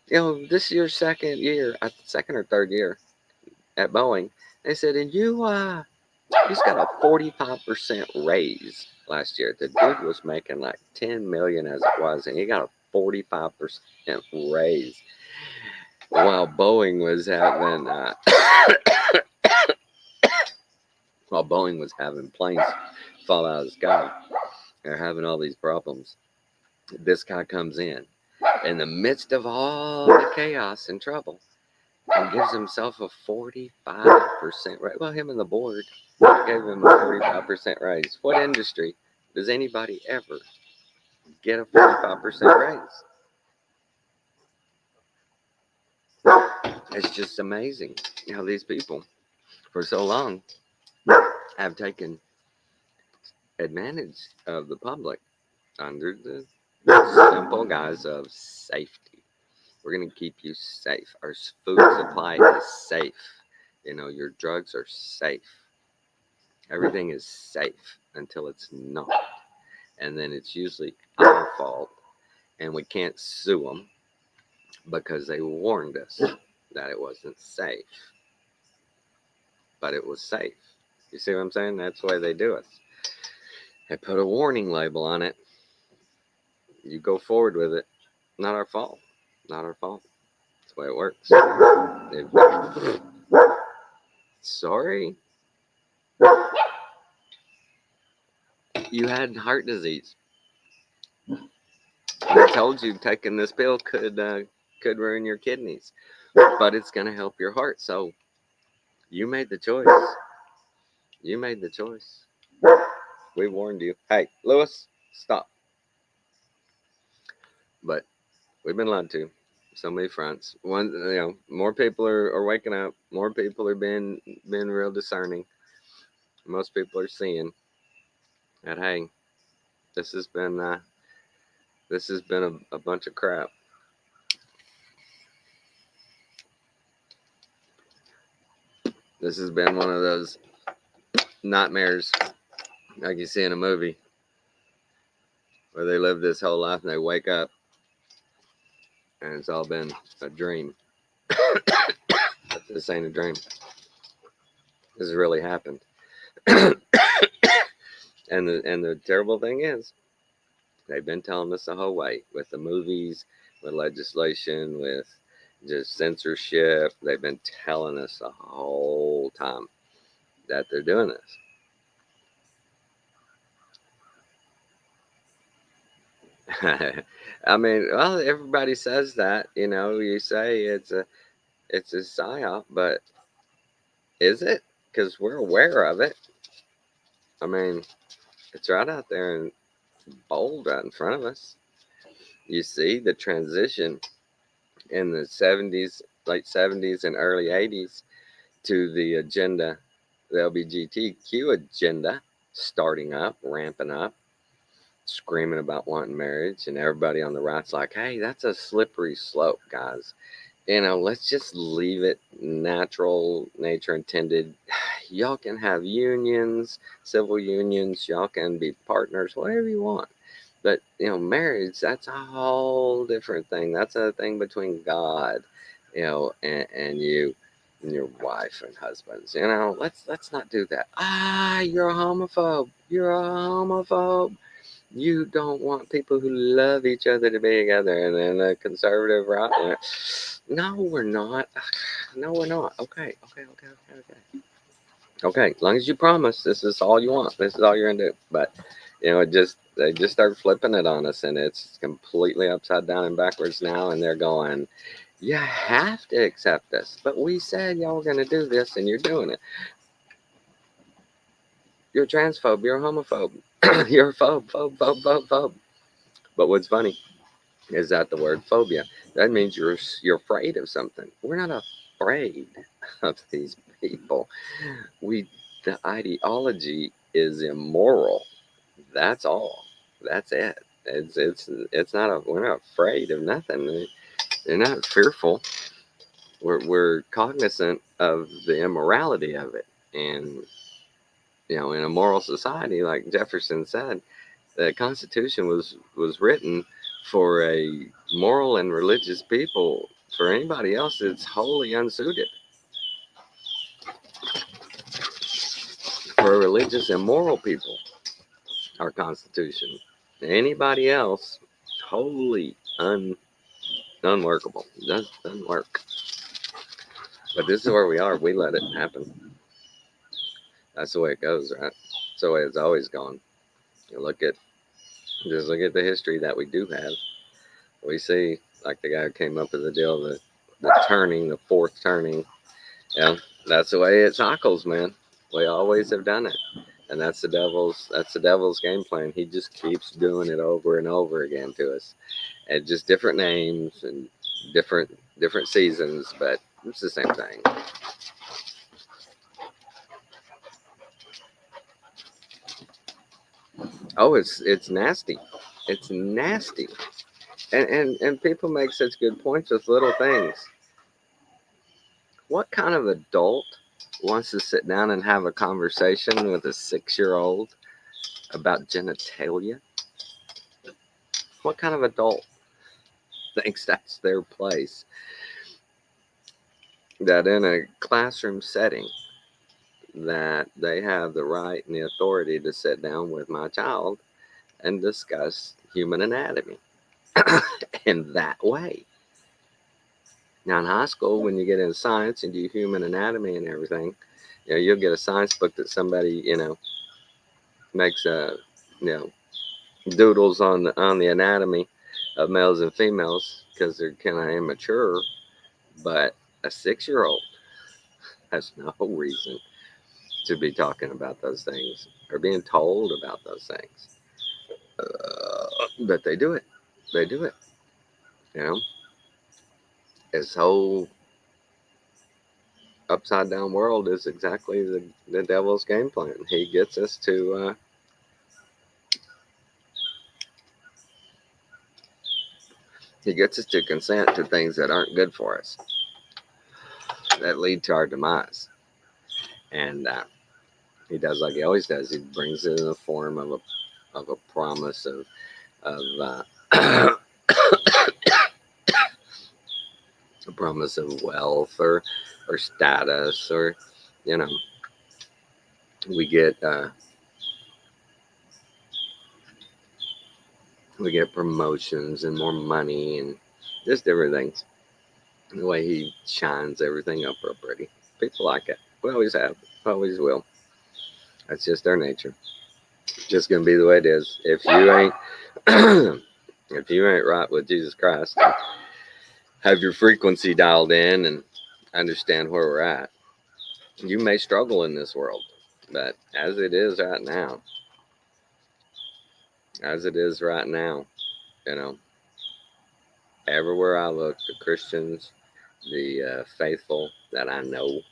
this is your second year, second or third year at Boeing. They said, and he's got a 45% raise last year. The dude was making like 10 million as it was, and he got a 45% raise while Boeing was having while Boeing was having planes fall out of the sky. They're having all these problems. This guy comes in the midst of all the chaos and trouble, and gives himself a 45% raise. Well, him and the board gave him a 45% raise. What industry does anybody ever get a 45% raise? It's just amazing how these people, for so long, have taken advantage of the public under the simple guise of safety. We're going to keep you safe. Our food supply is safe. Your drugs are safe. Everything is safe until it's not. And then it's usually our fault, and we can't sue them because they warned us that it wasn't safe. But it was safe. You see what I'm saying? That's the way they do it. They put a warning label on it. You go forward with it. Not our fault. Not our fault. That's the way it works. Sorry. You had heart disease. They told you taking this pill could ruin your kidneys, but it's going to help your heart. So you made the choice. You made the choice. We warned you. Hey, Lewis, stop. But we've been lied to. So many fronts. More people are waking up. More people are being real discerning. Most people are seeing that hey, this has been a bunch of crap. This has been one of those nightmares like you see in a movie where they live this whole life and they wake up and it's all been a dream. But this ain't a dream. This has really happened. and the terrible thing is, they've been telling us the whole way with the movies, with legislation, with just censorship. They've been telling us the whole time that they're doing this. I mean, well, everybody says that, you say it's a psyop, but is it? Because we're aware of it. I mean, it's right out there and bold right in front of us. You see the transition in the 70s, late 70s and early 80s to the agenda, the LGBTQ agenda starting up, ramping up, screaming about wanting marriage, and everybody on the right's like, hey, that's a slippery slope, guys. Let's just leave it natural, nature intended. Y'all can have unions, civil unions, y'all can be partners, whatever you want. But, marriage, that's a whole different thing. That's a thing between God, and you and your wife and husbands. Let's not do that. You're a homophobe. You're a homophobe. You don't want people who love each other to be together. And then the conservative right, no, we're not. No, we're not. Okay. Okay, as long as you promise this is all you want, this is all you're gonna do. But they just start flipping it on us, and it's completely upside down and backwards now. And they're going, you have to accept this, but we said y'all were gonna do this, and you're doing it. You're a transphobe. You're a homophobe. You're a phobe. But what's funny is that the word phobia, that means you're afraid of something. We're not afraid of these people. The ideology is immoral. That's all. That's it. It's not we're not afraid of nothing. They're not fearful. We're cognizant of the immorality of it. And in a moral society, like Jefferson said, the Constitution was written for a moral and religious people. For anybody else, it's wholly unsuited. For religious and moral people, our Constitution. Anybody else, wholly unworkable. It doesn't work. But this is where we are. We let it happen. That's the way it goes, right? That's the way it's always gone. Look at the history that we do have. We see, like the guy who came up with the deal, the turning, the fourth turning. That's the way it cycles, man. We always have done it. And that's the devil's game plan. He just keeps doing it over and over again to us. And just different names and different seasons, but it's the same thing. Oh, it's nasty. It's nasty. And people make such good points with little things. What kind of adult wants to sit down and have a conversation with a 6-year-old about genitalia? What kind of adult thinks that's their place? That in a classroom setting, that they have the right and the authority to sit down with my child and discuss human anatomy in that way. Now in high school, when you get into science and do human anatomy and everything, you'll get a science book that somebody, makes doodles on the anatomy of males and females because they're kind of immature. But a 6-year-old has no reason to be talking about those things or being told about those things. But they do it. They do it. This whole upside down world is exactly the devil's game plan. He gets us to consent to things that aren't good for us, that lead to our demise. And he does like he always does. He brings it in the form of a promise of a promise of wealth or status, or you know, we get promotions and more money and just different things. The way he shines everything up real pretty. People like it. We always have. Always will. That's just their nature. Just gonna be the way it is. If you ain't if you ain't right with Jesus Christ, have your frequency dialed in and understand where we're at, you may struggle in this world. But as it is right now, you know, everywhere I look, the Christians, the faithful that I know,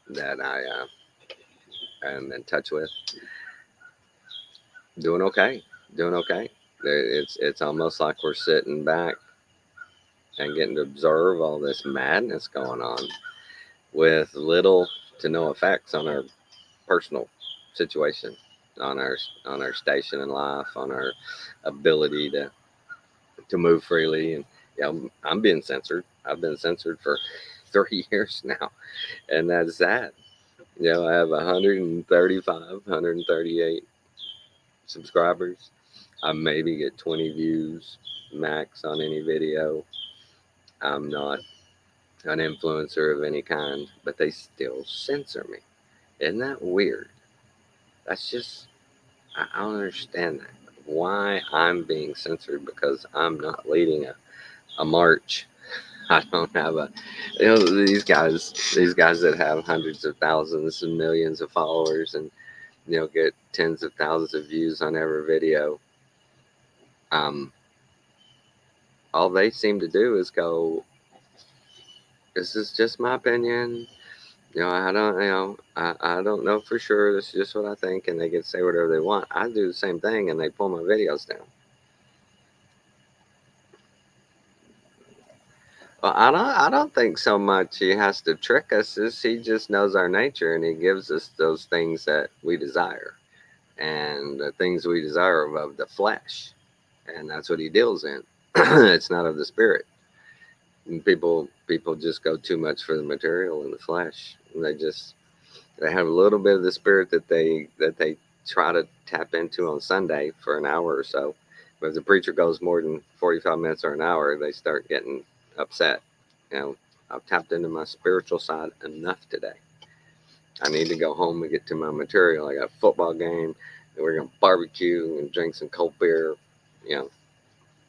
that I am in touch with, doing okay, doing okay. It's almost like we're sitting back and getting to observe all this madness going on with little to no effects on our personal situation, on our station in life, on our ability to move freely. And I'm being censored. I've been censored for 3 years now, and that's sad. I have 135, 138 subscribers. I maybe get 20 views max on any video. I'm not an influencer of any kind, but they still censor me. Isn't that weird? That's just, I don't understand that. Why I'm being censored because I'm not leading a march. I don't have these guys that have hundreds of thousands and millions of followers and, get tens of thousands of views on every video. All they seem to do is go, this is just my opinion. I don't know for sure. This is just what I think, and they get to say whatever they want. I do the same thing, and they pull my videos down. Well, I don't think so much he has to trick us. Is he just knows our nature, and he gives us those things that we desire, and the things we desire are of the flesh, and that's what he deals in. It's not of the spirit. And people just go too much for the material and the flesh. And they have a little bit of the spirit that they try to tap into on Sunday for an hour or so. But if the preacher goes more than 45 minutes or an hour, they start getting upset. I've tapped into my spiritual side enough today. I need to go home and get to my material. I got a football game, and we're gonna barbecue and drink some cold beer.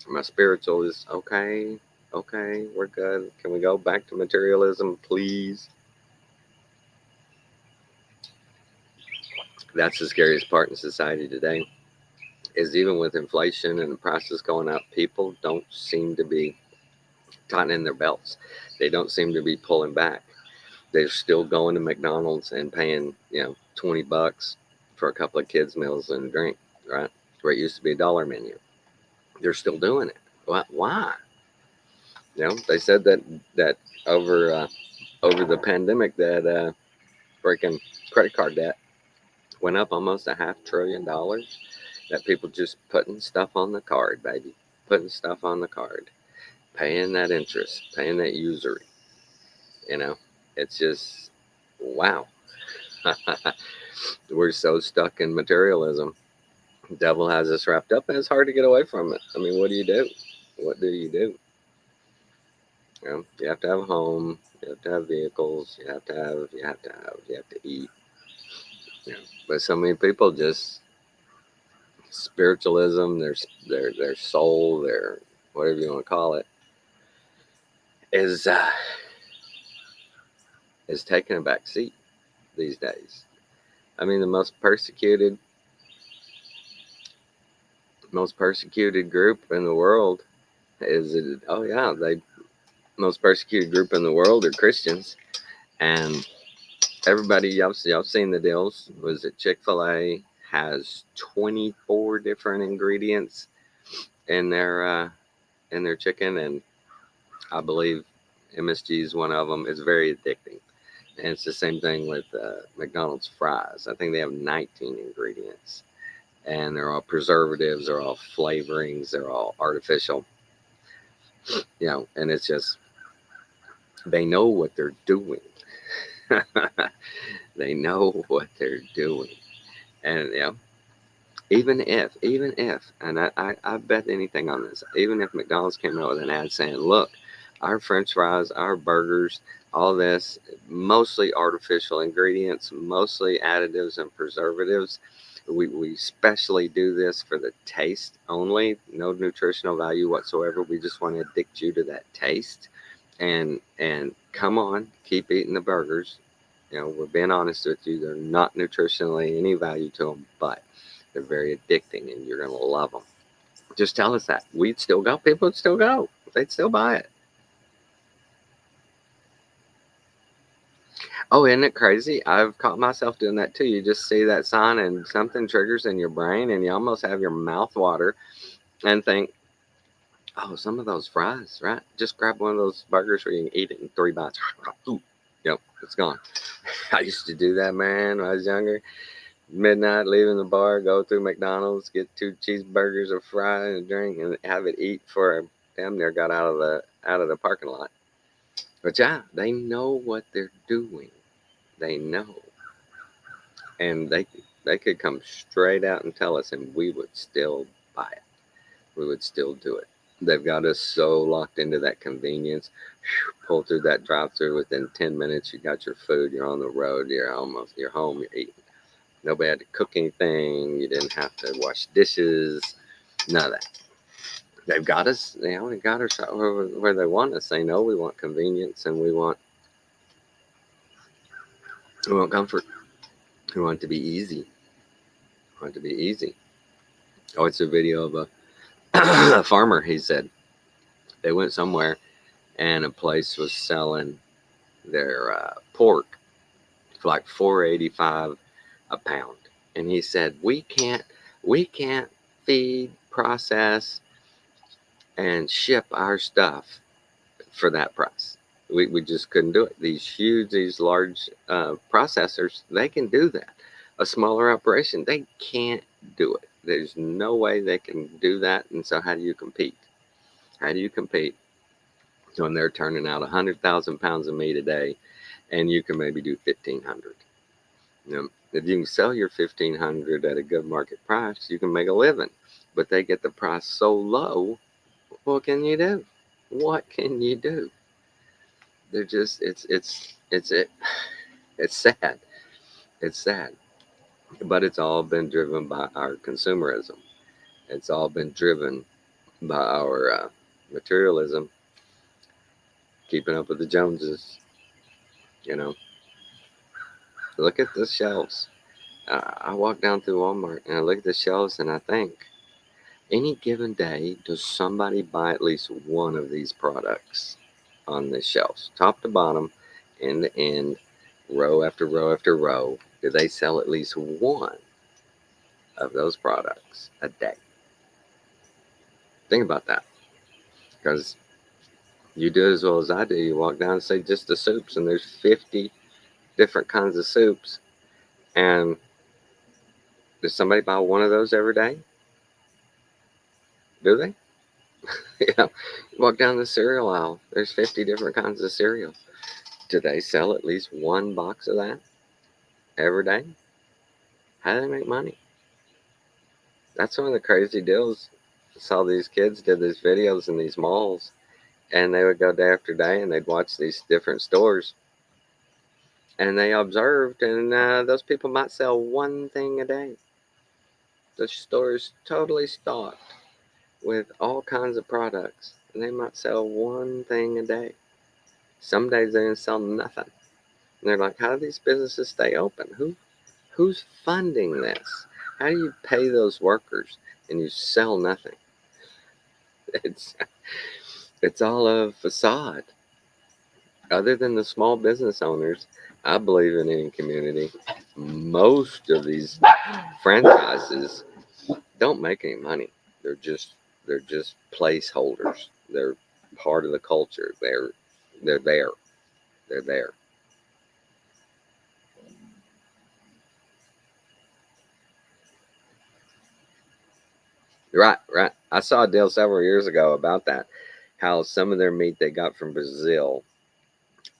My spiritual is okay. Okay, we're good. Can we go back to materialism, please? That's the scariest part in society today, is even with inflation and the prices going up, people don't seem to be tightening their belts. They don't seem to be pulling back. They're still going to McDonald's and paying, $20 for a couple of kids' meals and a drink, right? Where it used to be a dollar menu. They're still doing it. Why? They said that over the pandemic that freaking credit card debt went up almost $500 billion. That people just putting stuff on the card, baby, putting stuff on the card, paying that interest, paying that usury. It's just wow. We're so stuck in materialism. The devil has us wrapped up, and it's hard to get away from it. I mean, what do you do? What do you do? You have to have a home. You have to have vehicles. You have to eat. But so many people just spiritualism, their soul, their whatever you want to call it, is taking a back seat these days. I mean, the most persecuted group in the world most persecuted group in the world are Christians. And everybody, y'all seen the deals. Was it Chick-fil-A has 24 different ingredients in their chicken, and I believe MSG is one of them. It's very addicting. And it's the same thing with McDonald's fries. I think they have 19 ingredients, and they're all preservatives, they're all flavorings, they're all artificial, and it's just, they know what they're doing. They know what they're doing. And, even if, and I bet anything on this, even if McDonald's came out with an ad saying, look, our French fries, our burgers, all this, mostly artificial ingredients, mostly additives and preservatives. We specially do this for the taste only, no nutritional value whatsoever. We just want to addict you to that taste. And come on, keep eating the burgers. We're being honest with you. They're not nutritionally any value to them, but they're very addicting, and you're going to love them. Just tell us that. We'd still go. People would still go. They'd still buy it. Oh, isn't it crazy? I've caught myself doing that too. You just see that sign and something triggers in your brain, and you almost have your mouth water and think, oh, some of those fries, right? Just grab one of those burgers where you can eat it in 3 bites. Ooh, yep, it's gone. I used to do that, man, when I was younger. Midnight, leaving the bar, go through McDonald's, get 2 cheeseburgers, a fry, and a drink, and have it eat for damn near got out of the parking lot. But yeah, they know what they're doing. They know, and they could come straight out and tell us, and we would still buy it. We would still do it. They've got us so locked into that convenience. Pull through that drive-through, within 10 minutes, you got your food. You're on the road. You're home. You're eating. Nobody had to cook anything. You didn't have to wash dishes. None of that. They've got us. They got us where they want us. They know we want convenience, and we want comfort. We want it to be easy. We want it to be easy. Oh, it's a video of a farmer. He said they went somewhere, and a place was selling their pork for like $4.85 a pound. And he said, we can't feed, process, and ship our stuff for that price. We just couldn't do it. These large processors, they can do that. A smaller operation, they can't do it. There's no way they can do that. And so how do you compete? How do you compete when they're turning out 100,000 pounds of meat a day, and you can maybe do 1,500? If you can sell your 1,500 at a good market price, you can make a living. But they get the price so low, what can you do? What can you do? They're just, it's sad. It's sad. But it's all been driven by our consumerism. It's all been driven by our materialism, keeping up with the Joneses. Look at the shelves. I walk down through Walmart and I look at the shelves and I think, any given day, does somebody buy at least one of these products on the shelves, top to bottom, end to end, row after row after row? Do they sell at least one of those products a day? Think about that, because you do as well as I do. You walk down and say just the soups, and there's 50 different kinds of soups, and does somebody buy one of those every day? Do they? Yeah. You walk down the cereal aisle, there's 50 different kinds of cereal. Do they sell at least one box of that every day? How do they make money? That's one of the crazy deals. I saw these kids did these videos in these malls, and they would go day after day and they'd watch these different stores, and they observed, and those people might sell one thing a day. The store is totally stocked with all kinds of products, and they might sell one thing a day. Some days they didn't sell nothing. And they're like, how do these businesses stay open? Who's funding this? How do you pay those workers and you sell nothing? It's all a facade. Other than the small business owners, I believe in any community, most of these franchises don't make any money. They're just placeholders. They're part of the culture. They're there. They're there. Right, right. I saw a deal several years ago about that. How some of their meat they got from Brazil,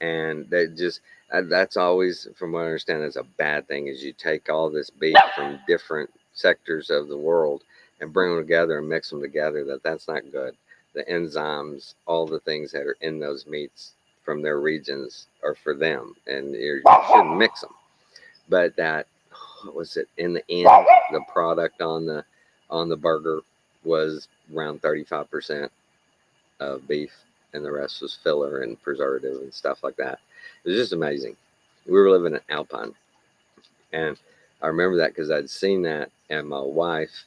and they just that's always, from what I understand, is a bad thing. Is you take all this beef from different sectors of the world and bring them together and mix them together. That's not good. The enzymes, all the things that are in those meats from their regions are for them, and you shouldn't mix them. But that, what was it, in the end, the product on the burger was around 35% of beef, and the rest was filler and preservative and stuff like that. It was just amazing. We were living in Alpine, and I remember that because I'd seen that, and my wife,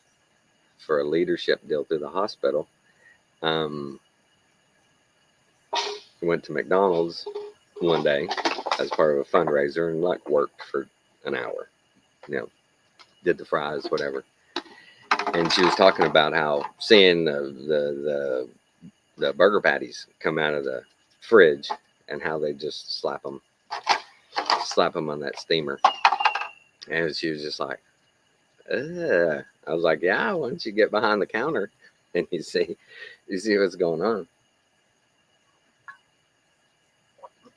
for a leadership deal through the hospital, um, went to McDonald's one day as part of a fundraiser, and like worked for an hour, you know, did the fries, whatever. And she was talking about how seeing the burger patties come out of the fridge and how they just slap them on that steamer. And she was just like, ugh. I was like, yeah, why don't you get behind the counter and you see what's going on.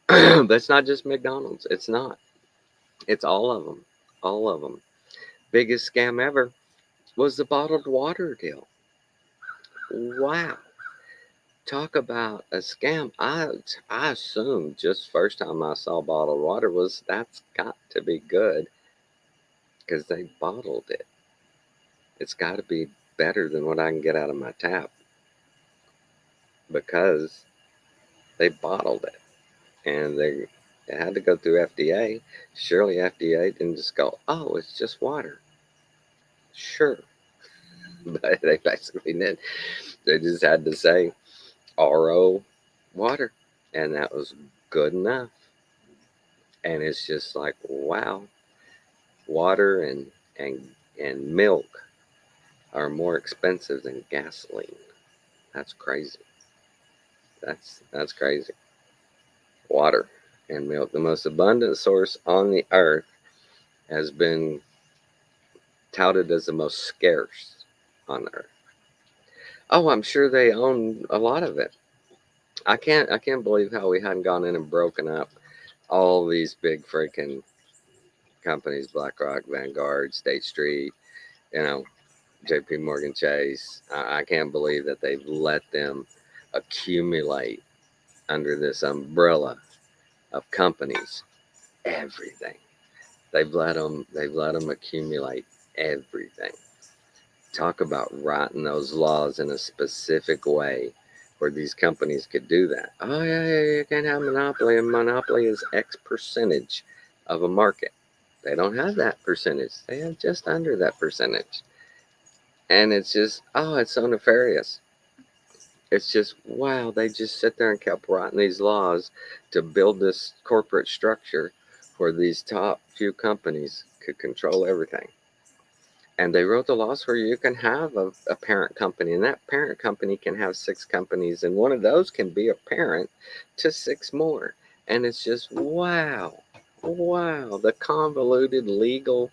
But it's not just McDonald's. It's not. It's all of them. All of them. Biggest scam ever was the bottled water deal. Wow. Talk about a scam. I assumed just first time I saw bottled water was that's got to be good because they bottled it. It's got to be better than what I can get out of my tap because they bottled it, and it had to go through FDA. Surely FDA didn't just go, oh, it's just water. Sure. But they basically did. They just had to say RO water, and that was good enough. And it's just like, wow, water and milk are more expensive than gasoline. That's crazy. That's crazy. Water and milk, the most abundant source on the earth, has been touted as the most scarce on earth. Oh, I'm sure they own a lot of it. I can't believe how we hadn't gone in and broken up all these big freaking companies, BlackRock, Vanguard, State Street, you know, JP Morgan Chase. I can't believe that they've let them accumulate under this umbrella of companies everything. They've let them accumulate everything. Talk about writing those laws in a specific way where these companies could do that. Oh yeah, you can't have monopoly. A monopoly is X percentage of a market. They don't have that percentage. They have just under that percentage. And it's just, oh, it's so nefarious. It's just, wow, they just sit there and kept writing these laws to build this corporate structure where these top few companies could control everything. And they wrote the laws where you can have a parent company, and that parent company can have 6 companies, and one of those can be a parent to 6 more. And it's just, wow, the convoluted legal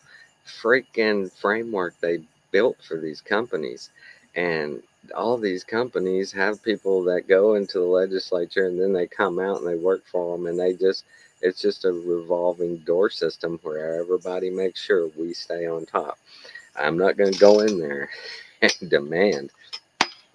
freaking framework they built for these companies. And all these companies have people that go into the legislature and then they come out and they work for them, and it's just a revolving door system where everybody makes sure we stay on top. I'm not going to go in there and demand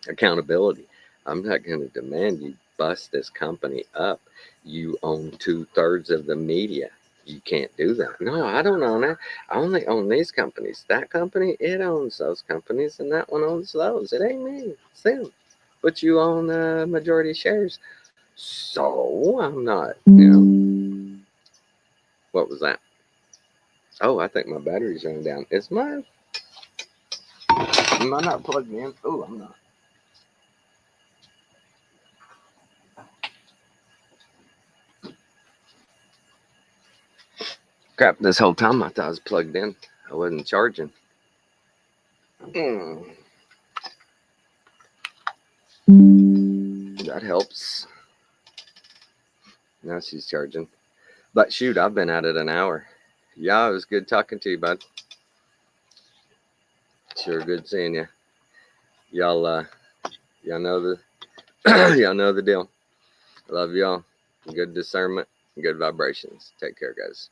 accountability. I'm not going to demand you bust this company up. You own 2/3 of the media. You can't do that. No, I don't own it. I only own these companies. That company, it owns those companies, and that one owns those. It ain't me. It's them. But you own majority shares. So I'm not, What was that? Oh, I think my battery's running down. Am I not plugged in? Oh, I'm not. Crap, this whole time I thought I was plugged in. I wasn't charging. That helps. Now she's charging. But shoot, I've been at it an hour. Yeah, it was good talking to you, bud. Sure good seeing you. Y'all y'all know the y'all know the deal. I love y'all. Good discernment, good vibrations. Take care, guys.